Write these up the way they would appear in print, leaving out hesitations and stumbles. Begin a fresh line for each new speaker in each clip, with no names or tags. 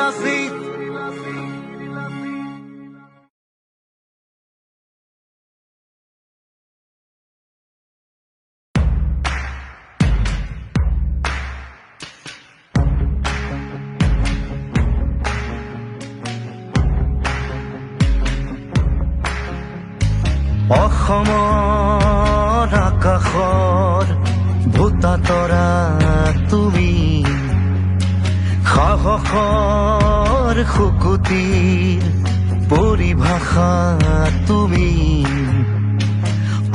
লাচিত অসমৰ আকাশৰ ভূতা তৰা তুমি সাহসৰ শুকুতিৰ পৰিভাষা তুমি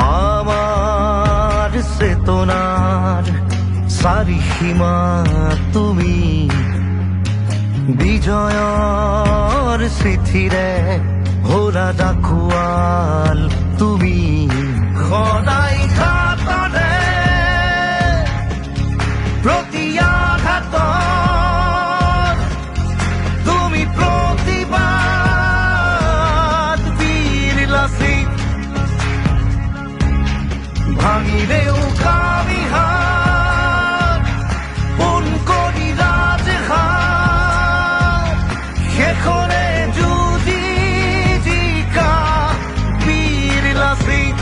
আমাৰ চেতনাৰ চাৰিসীমা তুমি বিজয়ৰ চিঠিৰে ভৰা ডাকুৱাল তুমি সদায় ঘাটৰে প্ৰত্যাঘাত তুমি প্ৰতিবাদ বীৰ লাচিত ভাঙিলেও কামিহাত পোন কৰি ৰাজহাত শেষৰে যুঁজি জিকা বীৰ লাচিত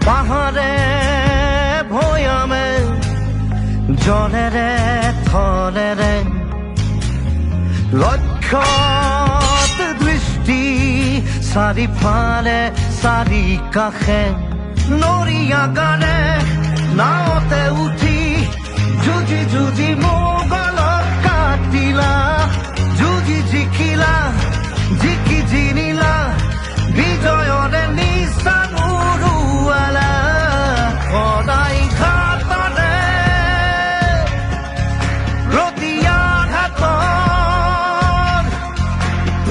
পাহাৰে ভৈয়ামে জলেৰে থলেৰে লক্ষ্যত দৃষ্টি চাৰিফালে চাৰি কাষে নৰিয়া গানে নাৱতে উঠি যুঁজি যুঁজি মোগলক কাটিলা যুঁজি জিকিলা জিকি জিনিলা বিজয়ৰে নিশান উৰুৱালা সদায় ঘাটৰে প্ৰত্যাঘাত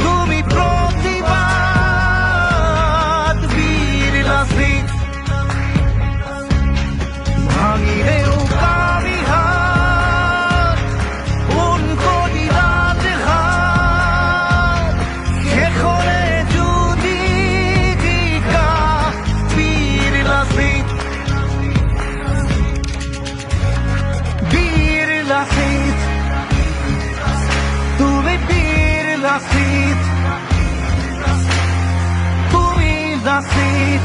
তুমি প্ৰতিবাদ বীৰ লাচিত ভাঙিলেও কামিহাত পোন কৰি ৰাজহাত শেষৰে যুঁজি জিকা বীৰ লাচিত বীৰ লাচিত তুমি বীৰ লাচিত তুমি লাচিত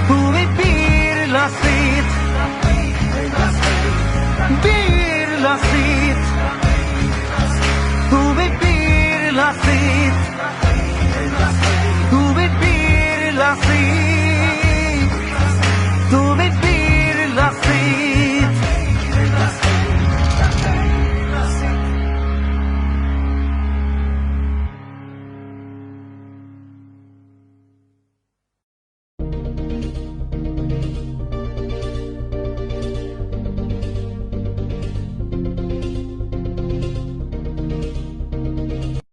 তুমি বীৰ লাচিত বীৰ লাচিত তুমি বীৰ লাচিত তুমি বীৰ লাচিত